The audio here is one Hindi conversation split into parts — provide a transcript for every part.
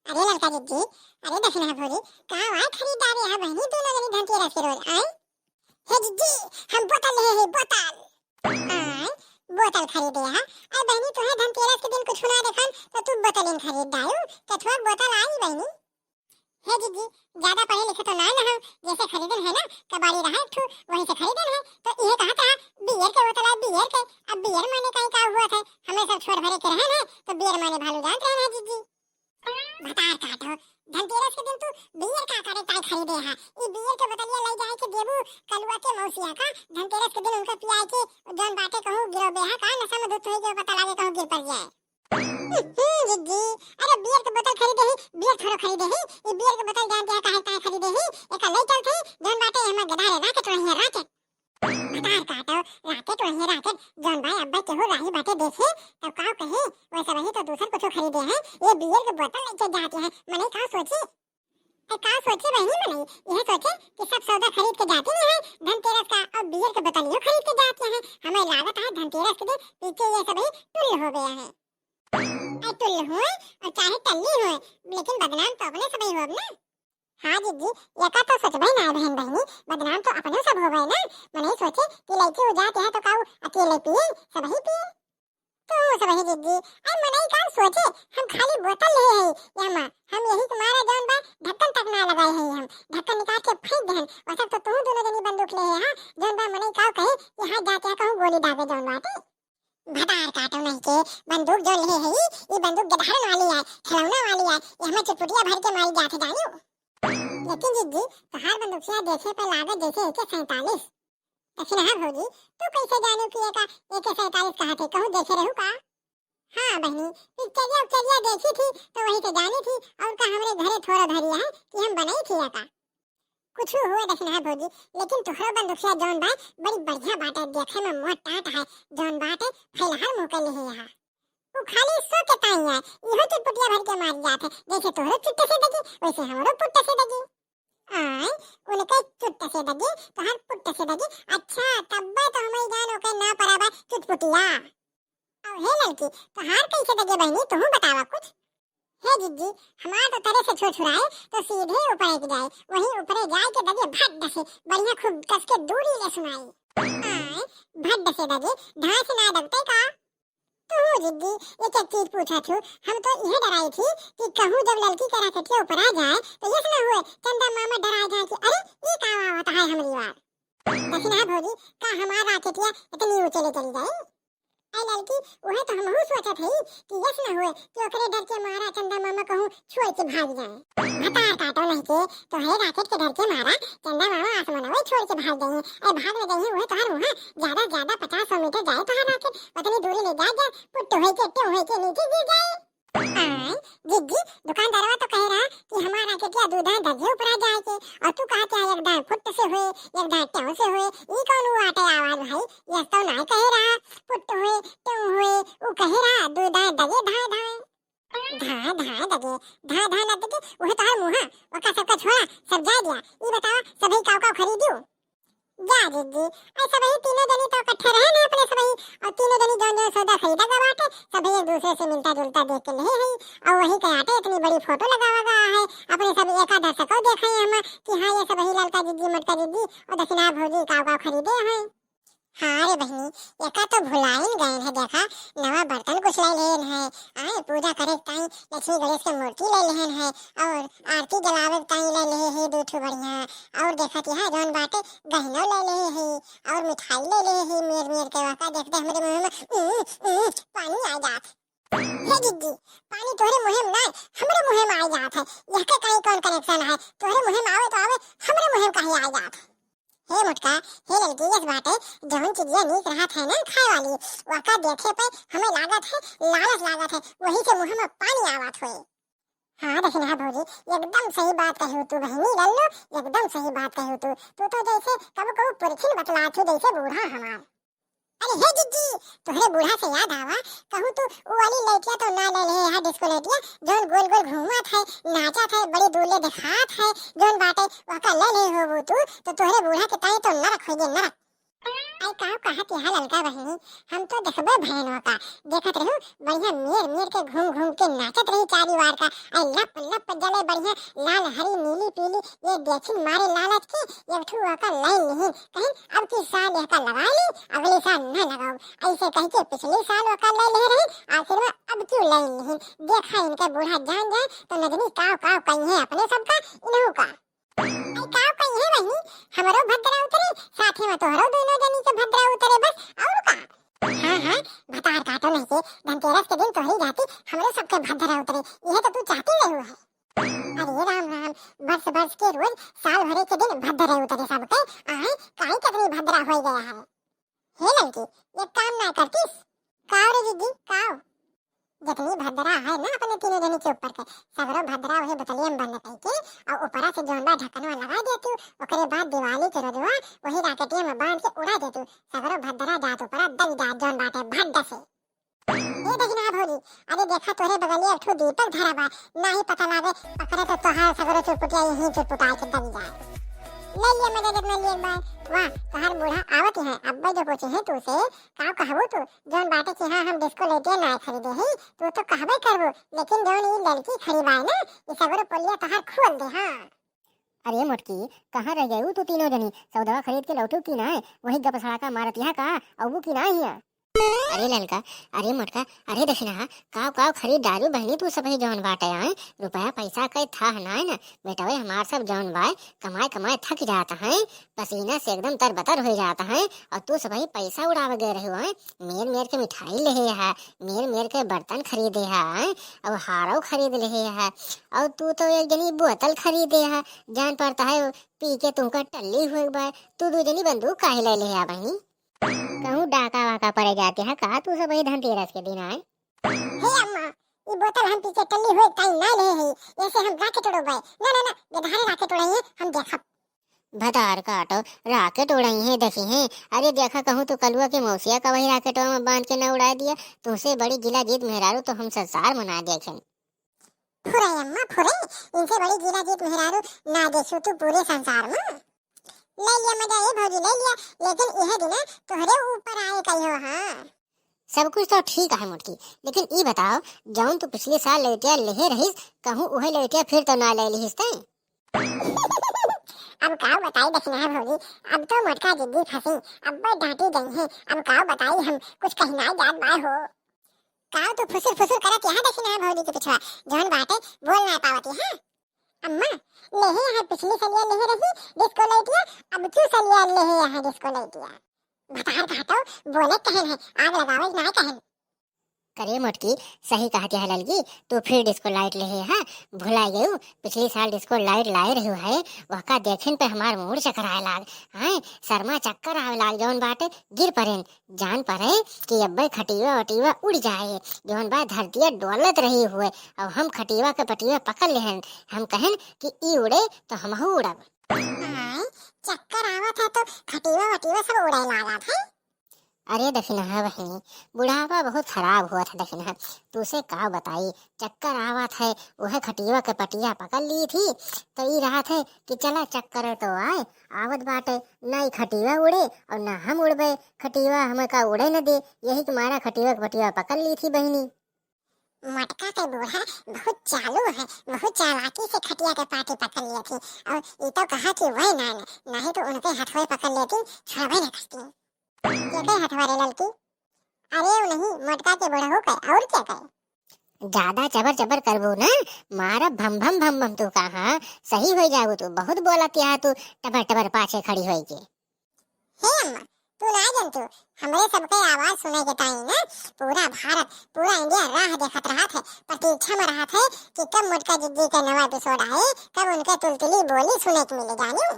अरे लड़का जिज्जी, अरे दक्षिणा भोजी, कहाँ आए खरीदार यहाँ बहनी दोनों जनी धनतेरस के रोज आए। हे जिज्जी, हम बोतल ले है बोतल। आए बोतल खरीदे यहाँ। अरे बहनी तुम्हें धनतेरस के दिन कुछ ना देखन तो तू बोतल इन खरीद डालू। कछुआ बोतल आई बहनी। हे जिज्जी, ज्यादा पढ़े लिखे तो ना हो, जैसे खरीदन है ना कबाड़ी रहा ठू वहीं से खरीदन है। तो ये कहा था बियर के बोतल है बियर के। अब बियर माने कहीं का हुआ था, हमें सब छोड़ भरे के रहन है तो बियर माने भालू जान रहे हैं जिज्जी। बतार काटो, धनतेरस के दिन तू बियर का करे काय खरीदे हा। ई बियर के बोतलिया ले जाए के देबू कलुआ के मौसिया का। धनतेरस के दिन उनका पियाए के जौन बाटे कहूं गिरो बेहा का नशा में दूध होई के पता लागे कहूं गिर पड़ जाए। जिज्जी, अरे बियर के बोतल खरीदे ही, बियर थोड़ा खरीदे ही। ई बियर के बोतल जान दिया काहे काहे खरीदे ही। एका ले चल थे जौन बाटे हम गधारे राकेट वही राकेट। बतार काटो, राकेट वही राकेट जौन भाई अब्बा के हो राही बाटे देखे तो काव कहे वैसे वही तो दूसर कुछ खरीदे हैं। ये बियर के बोतल लेके जाते हैं मने का सोचे। का सोचे बहनी मने यह सोचे कि सब सौदा खरीद के जाते नहीं है धनतेरस का और बियर के बोतल यो खरीद के जाते हैं। हमें लागत है धनतेरस के दिन पीछे ये सब टुल्ल हो गया है। टुल्ल हुए और चाहे टल्ली हुए लेकिन बदनाम तो अपने सब ही हो ना। हाँ जिज्जी, ये का तो सोच भाई ना बहन बहनी, बदनाम तो अपने सब हो गए ना। मने सोचे कि लड़की हो जाते हैं तो काऊ अकेले पिए सब ही पिए तो सब ही जिज्जी। अरे मने का सोचे हम खाली बोतल ले है यामा, हम यही तुम्हारा जौन बा ढक्कन तक ना लगाए हैं। हम ढक्कन निकाल के फेंक देहन और सब तो तुम दोनों जनी बंदूक ले है। हां जौन बा मने का कहे कि हां जाते हैं कहूं गोली दागे जौन बाटे। भटार काटो नहीं के बंदूक जो ले है ये बंदूक गधारन वाली है खिलौना वाली है। ये हमें चुटपुटिया भर के मारी जाते जानियो। लेकिन जिज्जी तहार बंदूकिया देखे पे लागत जैसे AK-47। दक्षिणा भौजी, तू कैसे जानो कि AK-47 कहाँ थे कहूं देखे रहू का। हाँ बहनी, पिक्चरिया देखी थी तो वही से जानी थी और का हमरे घरे थोड़ा धरिया है कि हम बनाई थी का कुछ हुआ दक्षिणा भौजी। लेकिन तुहरो बंदूकिया जौन बा बड़ी बढ़िया बाटे देखे में मोट टाट है जौन बाटे फैलहर मुके ले है। वो खाली सो के ताई है इहो चुटपुटिया भर के मार जाते जैसे तोहरो चुट्टे से दगी वैसे हमरो पुट्टे से दगी। आय उनके चुट्टे से दगी तो हर पुट्टे से दगी। अच्छा तब्बे तो हमें जानो के ना पराबा चुटपुटिया। अब हे लड़की तो हार कैसे दगे बहनी तू बतावा कुछ। हे जिज्जी, हमार तो तरह से छुड़ाए तो सीधे ऊपर एक जाए वहीं ऊपरे जाए के दगे भट से बढ़िया खूब कस के दूरी ले सुनाई। आय भट से दगे ढास ना दगते का। तो जिज्जी ये क्या चीज पूछा थू। हम तो यह डराई थी कि कहूं जब लड़की का राकेटिया ऊपर आ जाए तो ये ना हुए चंदा मामा डरा जाए कि अरे ये का होता है हमारी बात। दक्षिणा भौजी का हमारा राकेटिया इतनी ऊंचे ले चली जाए। आई लड़की वह तो हम सोचा थी कि यस ना हुए कि ओकरे डर के मारा चंदा मामा कहूं छुए के भाग जाए। भटार काटो नहीं के तो है राकेट के डर के मारा चंदा मामा आसमान में छोड़ के भाग गए। ए भाग ले गई वह तो हर वहां ज्यादा 50-100 मीटर जाए तो हर राकेट उतनी दूरी ले जाए पुट्टो होए के नीचे गिर जाए। आय जिज्जी, दुकानदारवा तो कह रहा कि हमारा राकेटिया दूधा दगे ऊपर आ जाए के और तू कहा क्या एक दांत फुट से हुए एक दांत टेऊ से हुए ई कौन वो आटे आवाज भाई। ये तो ना कह रहा फुट हुए टेऊ हुए वो कह रहा दूधा दगे धाए धाए दगे धाए ना दगे वह तो है मुहा वका सबका छोड़ा सब जा दिया। ई बताओ सभी काव खरीदू जा जिज्जी। ऐसा वही तीनों जनी तो इकट्ठे रहे ना अपने सभी और तीनों जनी जौन सौदा खरीदा का बाटे सभी एक दूसरे से मिलता जुलता देख के ले है और वही कहते इतनी बड़ी फोटो लगावा गया है अपने सब एका दर्शकों देखे हम कि हाँ ये सब ही ललका जिज्जी मटका जिज्जी और दक्षिणा भौजी काव खरीदे हैं। हाँ रे बहनी एका तो भुलाइन गए है देखा नवा बर्तन कुछ ले लेन है। आए पूजा करे ताई लक्ष्मी गणेश के मूर्ति ले लेन है और आरती जलावे ताई ले ले है दूठो बढ़िया और देखा कि हाँ जौन बाटे गहनो ले ले है और मिठाई ले ले है मेर के वाका देखते हमारे मुंह में पानी आ जात। हे जिज्जी, पानी तोहरे मुंह में ना हमरे मुंह में आ जात है। यह के कहीं कौन कनेक्शन है तोहरे मुंह में आवे तो आवे हमरे मुंह में कहीं आ जात। हे मुटका हे लड़की इस बाटे जौन चीज़ें नीक रहत है ना खाए वाली वाका देखे पे हमें लागत है लालच लागत है वही से मुंह में पानी आवत हुए। हाँ दक्षिणा भौजी एकदम सही बात कही तू बहनी लल्लू एकदम सही बात कही तू तो जैसे कबो पुरखिन बतला थी जैसे बूढ़ा हमार। अरे हे जिज्जी तोहरे बूढ़ा से याद आवा कहूं तू वो वाली लड़किया तो ना ले ले है डिस्को लड़किया जौन गोल गोल घूमत है नाचत है बड़ी दूर ले दिखात है जौन बाटे वका ले ले हो वो तू तो तोहरे बूढ़ा के ताई तो नरक होगे नरक। आई का कहत है ललका बहनी, हम तो देखबे भयानों का देखत रहू बढ़िया मेर मेर के घूम घूम के नाचत रही चारी वार का। आई लप लप जले बढ़िया लाल हरी नीली पीली ये देखिन मारे लालच की एक ठू का लाइन नहीं कहीं अब की साल का लगा ली अगले साल न लगाओ ऐसे कह के पिछले साल का ले ले रही आखिर में अब क्यों लाइन नहीं देखा इनका बूढ़ा जान जाए तो नजनी काव काव कहीं है अपने सबका इन्हों का काव कहीं है बहनी हमारो भद्रा उतरे साथे में तोहरो दोनों जनी के भद्रा उतरे बस और का। हाँ हाँ भतार काटो नहीं के धनतेरस के दिन तो ही जाती हमरे सबके भद्रा उतरे यह तो तू चाहती नहीं है। अरे राम राम बरस बरस के रोज साल भरे के दिन भद्रे उतरे सबके आए काहे कतरी भद्रा हो गया है। हे लड़की ये काम ना करतीस काव रे दीदी काव जितनी भद्रा है ना अपने तीनों जनी के ऊपर के सगरो भद्रा वही बतलियम बंद करके और ऊपरा से जोंदा ढक्कनवा लगा देतू ओकरे बाद दिवाली के रोजवा वही राकेटिया में बांध के उड़ा देतू सगरो भद्रा जात ऊपरा दल जात जोन बाटे भड्ड से। ये देखना भौजी अरे देखा तोरे बगलिया एक ठो दीपक धरा बा ना ही पता लागे पकड़े तो तोहार सगरो चुटपुटिया यहीं चुटपुटा के दल जाए। ले लिया मदद में लिए बाय वाह तोहार बूढ़ा आवत है अब्बा जो पूछे है तू से का कहबो तू जोन बाटे कि हां हम डिस्को लेटे ना खरीदे है तू तो कहबे करबो लेकिन जोन ई लड़की खरीबाय ना ये सगरो पोलिया तोहार खोल दे। हां अरे मोटकी कहाँ रह गई तू तीनों जनी सौदवा खरीद के लौटू की ना वही गपसड़ा मारत यहाँ का और वो की ना हिया। अरे ललका अरे मोटका अरे दक्षिणा काव काव खरीद दारू बहनी तू सब ही जौन बाटे आए रुपया पैसा कई था ना बेटा वे हमार सब जौन बाय कमाए कमाए थक जाता है पसीना से एकदम तरबतर हो जाता है और तू सब ही पैसा उड़ाव गए रहे हो मेर मेर के मिठाई ले है मेर मेर के बर्तन खरीदे है और हारो खरीद ले है और तू तो एक जनी बोतल खरीदे है जान पड़ता है पी के तुमका टल्ली हुए बाय तू दू जनी बंदूक काहे ले ले बहनी कहूँ डाका वाका पड़े जाते हैं कहा तू सब धनतेरस के दिन आए। हे अम्मा ये बोतल हम पीछे टल्ली हुए टाइम ना ले है ऐसे हम राकेट उड़ो भाई ना ना ना बेधारे राकेट उड़ाइए हम देखब भतार काटो राकेट उड़ाई है देखी है। अरे देखा कहूँ तो कलुआ के मौसिया का वही राकेट में बांध के न उड़ा दिया तुमसे बड़ी जिला जीत मेहरारू तो हम संसार मना देखें। फुरे अम्मा फुरे इनसे बड़ी जिला जीत मेहरारू ना देखो तू पूरे संसार में ले लिया मजा ये भौजी ले लिया लेकिन यह दिन तोहरे ऊपर आए कहियो। हाँ सब कुछ तो ठीक है मोटकी लेकिन ई बताओ जौन तू पिछले साल लेटिया ले रहीस कहूँ वही लेटिया फिर तो ना ले लिहिस तै। अब का बताई दक्षिणा है भौजी अब तो मोटका जिद्दी फंसी अब बड़ डांटी गई है अब का बताई हम कुछ कहना जात बाय हो का तो फुसुर फुसुर करत यहाँ दक्षिणा है भौजी के पिछवा जौन बाटे बोल ना पावती है। अम्मा लेहे यहाँ पिछली सलिया लेहे रही डिस्को लाइटिया अब क्यों सलिया लेहे यहाँ डिस्को लाइटिया भतार काटो बोले कहन है आग लगावे ना कहन। करे मोटकी सही कहती है ललकी तू फिर डिस्को लाइट ले है भुला गयू पिछली साल डिस्को लाइट लाए रही है वह का देखन पे हमार मूड चकराए लाग हाय शर्मा चक्कर आवे लाग जौन बाटे गिर पड़ेन जान पड़े कि अब्बे खटीवा वटीवा उड़ जाए जौन बात धरतिया डोलत रही हुए अब हम खटीवा के पटीवा पकड़ लेहन हम कहन कि ई उड़े तो हमहू उड़ब। चक्कर आवत है तो खटीवा वटीवा सब उड़े लागत है। अरे दक्षिणा बहनी बुढ़ापा बहुत खराब हुआ था दक्षिणा तुसे का बताई चक्कर आवत है वह खटिया के पटिया पकड़ ली थी तो ये रहा थे कि चला चक्कर तो आए आवत बाटे ना ही खटिया उड़े और ना हम उड़बे खटिया हमें का उड़े न दे यही तुम्हारा खटिया के पटिया पकड़ ली थी बहनी। मटका के बूढ़ा बहुत चालू है बहुत चालाकी से खटिया के पाटी पकड़ ली थी और ये तो कहा कि वही ना नहीं तो उनके हथवे पकड़ लेती छुड़वे न कसती क्या हथवारे ललकी अरे नहीं मटका के बड़ा हो गए और क्या करे ज्यादा चबर चबर करबो ना मारा भम भम भम भम तू कहा सही हो जाओ तू बहुत बोलत यहाँ तू टबर टबर पाछे खड़ी होई के। हे अम्मा तू ना जन तू हमरे सबके आवाज सुने के ताई ना पूरा भारत पूरा इंडिया राह देखत रहा थे प्रतीक्षा में रहा थे कि कब मुटका जिद्दी का नवा एपिसोड आए कब उनके तुलतुली बोली सुने को मिले जानियो।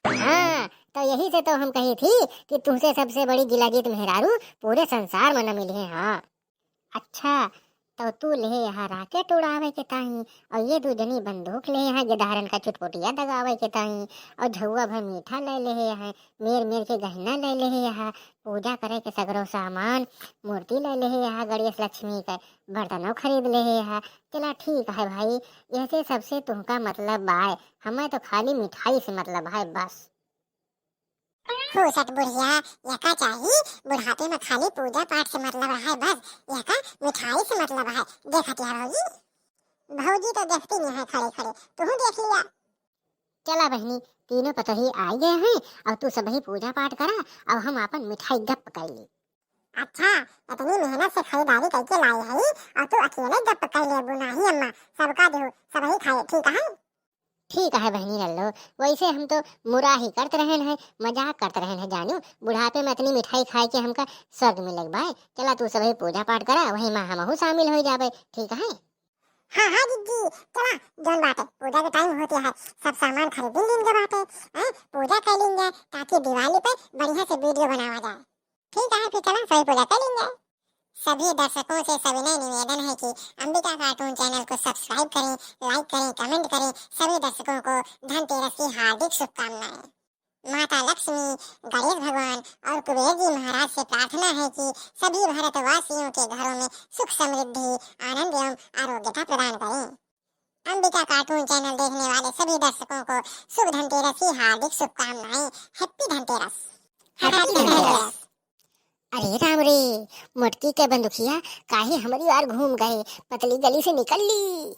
हाँ तो यही से तो हम कही थी कि तुमसे सबसे बड़ी गिलाजीत मेहरारू पूरे संसार में न मिली है। हाँ अच्छा तो तू ले यहाँ राकेट उड़ावे के ताही और ये दू जनी बंदूक ले यहाँ गिधारन का चुटपुटिया दगावे के ताही और झुआ भर मीठा ले ले यहाँ मेर मेर के गहना ले ले यहाँ पूजा करे के सगरो सामान मूर्ति ले ले यहाँ गणेश लक्ष्मी के बर्तनों खरीद ले यहाँ। चला ठीक है भाई ऐसे सबसे तुमका मतलब बाय हमें तो खाली मिठाई से मतलब है बस। फूसट बुढ़िया, यका चाही बुढ़ापे में खाली पूजा पाठ से मतलब है, बस यका मिठाई से मतलब है। देखती है भौजी, भौजी तो देखती नहीं है खड़े खड़े, तू देख लिया। चला बहनी, तीनों पतोही आई गए हैं और तू सब ही पूजा पाठ करा और हम अपन मिठाई गप कर ली। अच्छा, इतनी मेहनत से खरीदारी करके लाई है और तू अकेले गप कर ले बुनाही अम्मा, सबका दो सब ही खाए, ठीक है? ठीक है बहनी लल्लो, वैसे हम तो मुरा ही करते रहे हैं, मजाक करते रहे हैं जानू। बुढ़ापे में इतनी मिठाई खाए के हमका स्वर्ग मिल भाई। चला तू सब पूजा पाठ करा, वही में हमहू शामिल हो जाबे, ठीक है? हाँ हाँ दीदी, चला जौन बाटे पूजा के टाइम होती है, सब सामान खरीद लेंगे बाटे, हैं पूजा कर लेंगे ताकि दिवाली पे बढ़िया से वीडियो बनावा जाए। ठीक है, फिर चला सभी पूजा कर लेंगे। सभी दर्शकों से सविनय निवेदन है कि अंबिका कार्टून चैनल को सब्सक्राइब करें, लाइक करें, कमेंट करें। सभी दर्शकों को धनतेरस की हार्दिक शुभकामनाएं। माता लक्ष्मी, गणेश भगवान और कुबेर जी महाराज से प्रार्थना है कि सभी भारतवासियों के घरों में सुख समृद्धि, आनंद एवं आरोग्यता प्रदान करें। अंबिका कार्टून चैनल देखने वाले सभी दर्शकों को शुभ धनतेरस की हार्दिक शुभकामनाएं। हैप्पी धनतेरस। हैप्पी धनतेरस। अरे राम रे, मोटकी के बंदुखिया काहे हमारी ओर घूम गए, पतली गली से निकल ली।